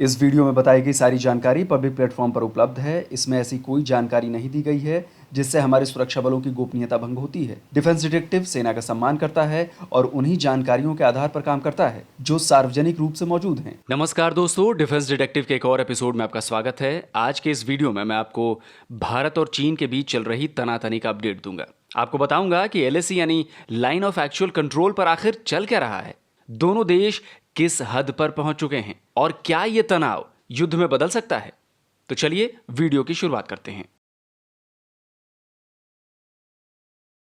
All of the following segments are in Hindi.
इस वीडियो में बताई गई सारी जानकारी पब्लिक प्लेटफॉर्म पर उपलब्ध है। इसमें ऐसी कोई जानकारी नहीं दी गई है जिससे हमारे सुरक्षा बलों की गोपनीयता भंग होती है। डिफेंस डिटेक्टिव सेना का सम्मान करता है और उन्हीं जानकारियों के आधार पर काम करता है जो सार्वजनिक रूप से मौजूद हैं। नमस्कार दोस्तों, डिफेंस डिटेक्टिव के एक और एपिसोड में आपका स्वागत है। आज के इस वीडियो में मैं आपको भारत और चीन के बीच चल रही तनातनी का अपडेट दूंगा। आपको बताऊंगा कि एलएसी यानी लाइन ऑफ एक्चुअल कंट्रोल पर आखिर चल क्या रहा है, दोनों देश किस हद पर पहुंच चुके हैं और क्या ये तनाव युद्ध में बदल सकता है। तो चलिए वीडियो की शुरुआत करते हैं।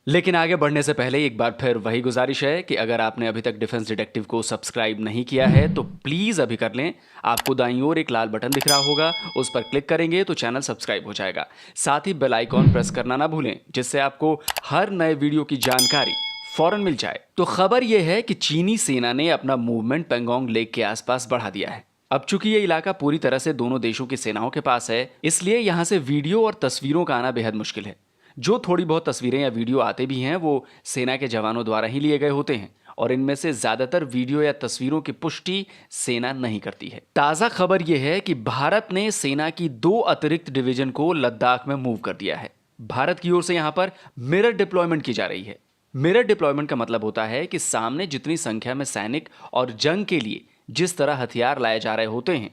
लेकिन आगे बढ़ने से पहले एक बार फिर वही गुजारिश है कि अगर आपने अभी तक डिफेंस डिटेक्टिव को सब्सक्राइब नहीं किया है तो प्लीज अभी कर लें। आपको दाईं ओर एक लाल बटन दिख रहा होगा, उस पर क्लिक करेंगे तो चैनल सब्सक्राइब हो जाएगा। साथ ही बेल आइकॉन प्रेस करना ना भूलें, जिससे आपको हर नए वीडियो की जानकारी फौरन मिल जाए। तो खबर यह है कि चीनी सेना ने अपना मूवमेंट पेंगोंग लेक के आसपास बढ़ा दिया है। अब चूंकि ये इलाका पूरी तरह से दोनों देशों की सेनाओं के पास है, इसलिए यहां से वीडियो और तस्वीरों का आना बेहद मुश्किल है। जो थोड़ी बहुत तस्वीरें या वीडियो आते भी हैं वो सेना के जवानों द्वारा ही लिए गए होते हैं और इनमें से ज्यादातर वीडियो या तस्वीरों की पुष्टि सेना नहीं करती है। ताजा खबर यह है कि भारत ने सेना की 2 अतिरिक्त डिवीजन को लद्दाख में मूव कर दिया है। भारत की ओर से यहां पर मिरर डिप्लॉयमेंट की जा रही है। मिरर डिप्लॉयमेंट का मतलब होता है कि सामने जितनी संख्या में सैनिक और जंग के लिए जिस तरह हथियार लाए जा रहे होते हैं,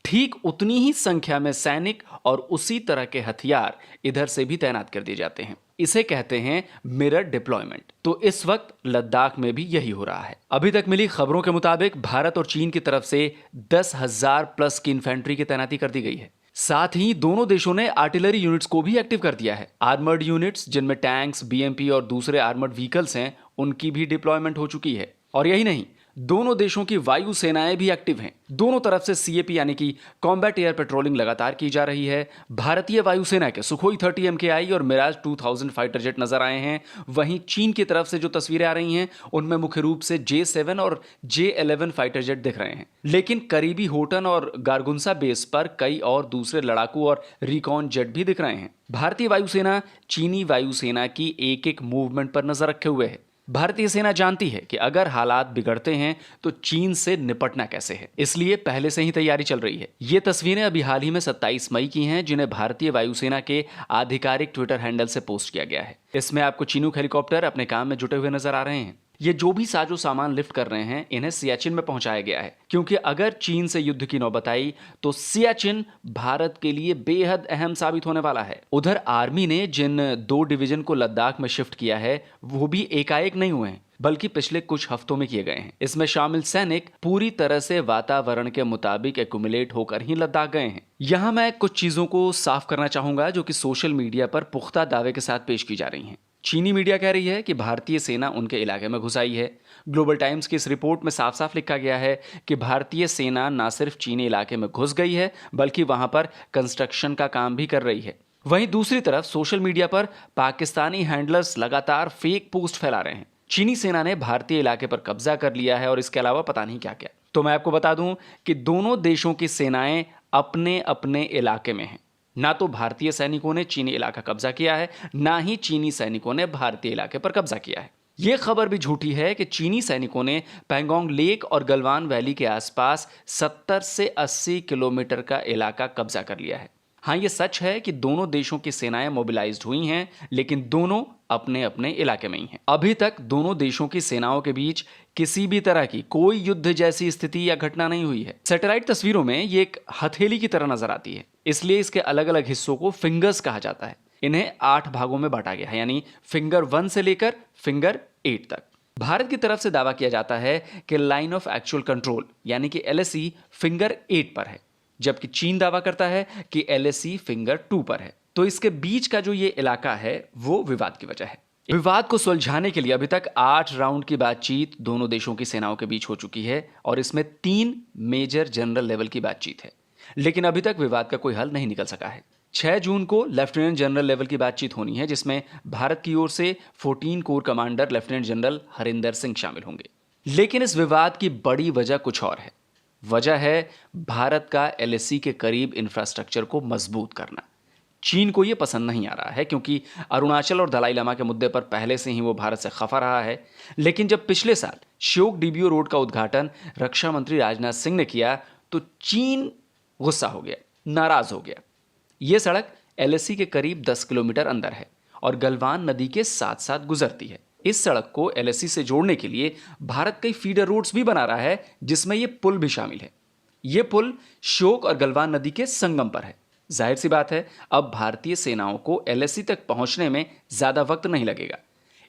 ठीक उतनी ही संख्या में सैनिक और उसी तरह के हथियार इधर से भी तैनात कर दिए जाते हैं। इसे कहते हैं मिरर डिप्लॉयमेंट। तो इस वक्त लद्दाख में भी यही हो रहा है। अभी तक मिली खबरों के मुताबिक भारत और चीन की तरफ से 10,000 प्लस की इन्फेंट्री की तैनाती कर दी गई है। साथ ही दोनों देशों ने आर्टिलरी यूनिट्स को भी एक्टिव कर दिया है। आर्मर्ड यूनिट्स जिनमें टैंक्स, बीएमपी और दूसरे आर्मर्ड व्हीकल्स हैं, उनकी भी डिप्लॉयमेंट हो चुकी है। और यही नहीं, दोनों देशों की वायु सेनाएं भी एक्टिव हैं। दोनों तरफ से सीएपी यानी कि कॉम्बैट एयर पेट्रोलिंग लगातार की जा रही है। भारतीय वायुसेना के सुखोई 30 MKI और मिराज 2000 फाइटर जेट नजर आए हैं। वहीं चीन की तरफ से जो तस्वीरें आ रही हैं उनमें मुख्य रूप से J7 और J11 फाइटर जेट दिख रहे हैं। लेकिन करीबी होटन और गारगुंसा बेस पर कई और दूसरे लड़ाकू और रिकॉन जेट भी दिख रहे हैं। भारतीय वायुसेना चीनी वायुसेना की एक एक मूवमेंट पर नजर रखे हुए है। भारतीय सेना जानती है कि अगर हालात बिगड़ते हैं तो चीन से निपटना कैसे है, इसलिए पहले से ही तैयारी चल रही है। ये तस्वीरें अभी हाल ही में 27 मई की हैं, जिन्हें भारतीय वायुसेना के आधिकारिक ट्विटर हैंडल से पोस्ट किया गया है। इसमें आपको चिनूक हेलीकॉप्टर अपने काम में जुटे हुए नजर आ रहे हैं। ये जो भी साजो सामान लिफ्ट कर रहे हैं, इन्हें सियाचिन में पहुंचाया गया है, क्योंकि अगर चीन से युद्ध की नौबत आई तो सियाचिन भारत के लिए बेहद अहम साबित होने वाला है। उधर आर्मी ने जिन 2 डिवीजन को लद्दाख में शिफ्ट किया है वो भी एकाएक नहीं हुए हैं, बल्कि पिछले कुछ हफ्तों में किए गए हैं। इसमें शामिल सैनिक पूरी तरह से वातावरण के मुताबिक एक्यूमुलेट होकर ही लद्दाख गए हैं। यहां मैं कुछ चीजों को साफ करना चाहूंगा जो कि सोशल मीडिया पर पुख्ता दावे के साथ पेश की जा रही हैं। चीनी मीडिया कह रही है कि भारतीय सेना उनके इलाके में घुस आई है। ग्लोबल टाइम्स की इस रिपोर्ट में साफ साफ लिखा गया है कि भारतीय सेना न सिर्फ चीनी इलाके में घुस गई है, बल्कि वहां पर कंस्ट्रक्शन का काम भी कर रही है। वहीं दूसरी तरफ सोशल मीडिया पर पाकिस्तानी हैंडलर्स लगातार फेक पोस्ट फैला रहे हैं। चीनी सेना ने भारतीय इलाके पर कब्जा कर लिया है और इसके अलावा पता नहीं क्या क्या। तो मैं आपको बता दूं कि दोनों देशों की सेनाएं अपने अपने इलाके में हैं। ना तो भारतीय सैनिकों ने चीनी इलाका कब्जा किया है, ना ही चीनी सैनिकों ने भारतीय इलाके पर कब्जा किया है। यह खबर भी झूठी है कि चीनी सैनिकों ने पैंगोंग लेक और गलवान वैली के आसपास 70 से 80 किलोमीटर का इलाका कब्जा कर लिया है। हाँ, यह सच है कि दोनों देशों की सेनाएं मोबिलाइज्ड हुई हैं, लेकिन दोनों अपने अपने इलाके में ही हैं। अभी तक दोनों देशों की सेनाओं के बीच किसी भी तरह की कोई युद्ध जैसी स्थिति या घटना नहीं हुई है। सैटेलाइट तस्वीरों में ये एक हथेली की तरह नजर आती है, इसलिए इसके अलग अलग हिस्सों को फिंगर्स कहा जाता है। इन्हें 8 भागों में बांटा गया है, यानी फिंगर 1 से लेकर फिंगर 8 तक। भारत की तरफ से दावा किया जाता है कि लाइन ऑफ एक्चुअल कंट्रोल यानी कि LAC फिंगर 8 पर है, जबकि चीन दावा करता है कि LAC फिंगर 2 पर है। तो इसके बीच का जो ये इलाका है वो विवाद की वजह है। विवाद को सुलझाने के लिए अभी तक 8 राउंड की बातचीत दोनों देशों की सेनाओं के बीच हो चुकी है और इसमें 3 मेजर जनरल लेवल की बातचीत है, लेकिन अभी तक विवाद का कोई हल नहीं निकल सका है। 6 जून को लेफ्टिनेंट जनरल लेवल की बातचीत होनी है, जिसमें भारत की ओर से 14 core commander lieutenant general Harinder Singh शामिल होंगे। लेकिन इस विवाद की बड़ी वजह कुछ और है। वजह है भारत का LAC के करीब इंफ्रास्ट्रक्चर को मजबूत करना। चीन को यह पसंद नहीं आ रहा है, क्योंकि अरुणाचल और दलाई लामा के मुद्दे पर पहले से ही वो भारत से खफा रहा है। लेकिन जब पिछले साल श्योक DBO रोड का उद्घाटन रक्षा मंत्री राजनाथ सिंह ने किया तो चीन गुस्सा हो गया, नाराज हो गया। ये सड़क एलएसी के करीब 10 किलोमीटर अंदर है और गलवान नदी के साथ साथ गुजरती है। इस सड़क को एलएसी से जोड़ने के लिए भारत कई फीडर रूट्स भी बना रहा है, जिसमें ये पुल भी शामिल है। ये पुल श्योक और गलवान नदी के संगम पर है। जाहिर सी बात है, अब भारतीय सेनाओं को एलएसी तक पहुंचने में ज्यादा वक्त नहीं लगेगा।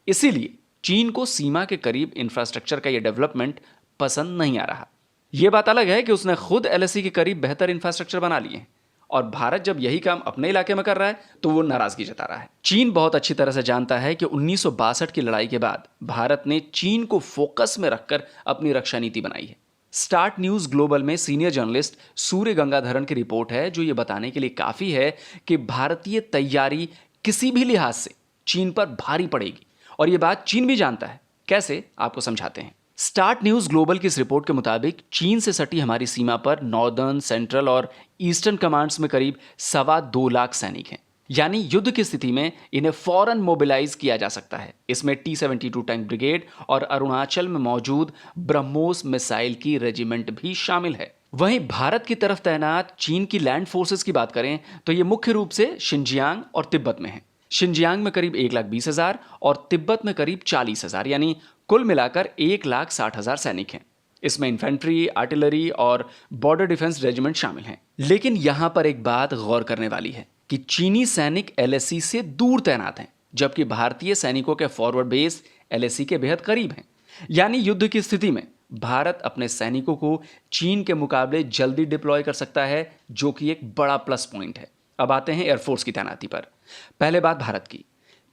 इसीलिए चीन को सीमा के करीब इंफ्रास्ट्रक्चर का यह डेवलपमेंट पसंद नहीं आ रहा। यह बात अलग है कि उसने खुद एलएसी के करीब बेहतर इंफ्रास्ट्रक्चर बना लिए हैं और भारत जब यही काम अपने इलाके में कर रहा है तो वो नाराजगी जता रहा है। चीन बहुत अच्छी तरह से जानता है कि 1962 की लड़ाई के बाद भारत ने चीन को फोकस में रखकर अपनी रक्षा नीति बनाई है। स्टार्ट न्यूज ग्लोबल में सीनियर जर्नलिस्ट सूर्य गंगाधरन की रिपोर्ट है, जो ये बताने के लिए काफी है कि भारतीय तैयारी किसी भी लिहाज से चीन पर भारी पड़ेगी और ये बात चीन भी जानता है। कैसे, आपको समझाते हैं। स्टार्ट न्यूज ग्लोबल की इस रिपोर्ट के मुताबिक चीन से सटी हमारी सीमा पर नॉर्दर्न, सेंट्रल और ईस्टर्न कमांड्स में करीब 2.25 लाख सैनिक हैं। यानी युद्ध की स्थिति में इन्हें फौरन मोबिलाइज किया जा सकता है। इसमें T-72 टैंक ब्रिगेड और अरुणाचल में मौजूद ब्रह्मोस मिसाइल की रेजिमेंट भी शामिल है। वहीं भारत की तरफ तैनात चीन की लैंड फोर्सेस की बात करें तो ये मुख्य रूप से शिनजियांग और तिब्बत में है। शिनजियांग में करीब 1,20,000 और तिब्बत में करीब 40,000, यानी कुल मिलाकर 1,60,000 सैनिक हैं। इसमें इन्फेंट्री, आर्टिलरी और बॉर्डर डिफेंस रेजिमेंट शामिल हैं। लेकिन यहां पर एक बात गौर करने वाली है कि चीनी सैनिक एलएसी से दूर तैनात हैं, जबकि भारतीय सैनिकों के फॉरवर्ड बेस एलएसी के बेहद करीब हैं। यानी युद्ध की स्थिति में भारत अपने सैनिकों को चीन के मुकाबले जल्दी डिप्लॉय कर सकता है, जो कि एक बड़ा प्लस पॉइंट है। अब आते हैं एयरफोर्स की तैनाती पर। पहले बात भारत की।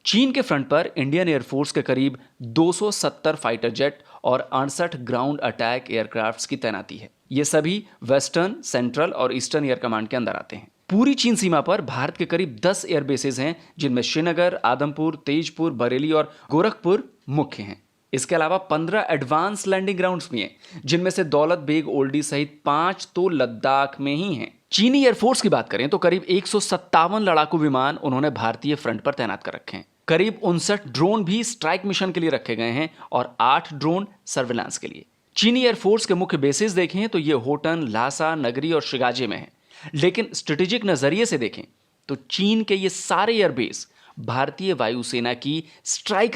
चीन के फ्रंट पर इंडियन एयरफोर्स के करीब 270 फाइटर जेट और 68 ग्राउंड अटैक एयरक्राफ्ट्स की तैनाती है। ये सभी वेस्टर्न, सेंट्रल और ईस्टर्न एयर कमांड के अंदर आते हैं। पूरी चीन सीमा पर भारत के करीब 10 एयर बेसेस हैं, जिनमें श्रीनगर, आदमपुर, तेजपुर, बरेली और गोरखपुर मुख्य हैं। इसके अलावा 15 एडवांस लैंडिंग ग्राउंड्स भी हैं, जिनमें से दौलत बेग ओल्डी सहित 5 तो लद्दाख में ही हैं। चीनी एयरफोर्स की बात करें तो करीब 157 लड़ाकू विमान उन्होंने भारतीय फ्रंट पर तैनात कर रखे हैं। करीब 59 ड्रोन भी स्ट्राइक मिशन के लिए रखे गए हैं और 8 ड्रोन सर्विलांस के लिए। चीनी एयरफोर्स के मुख्य बेसिस देखें तो ये होटन, लासा, नगरी और शिगाजे में है। लेकिन स्ट्रेटेजिक नजरिए से देखें तो चीन के ये सारे एयरबेस भारतीय वायुसेना की स्ट्राइक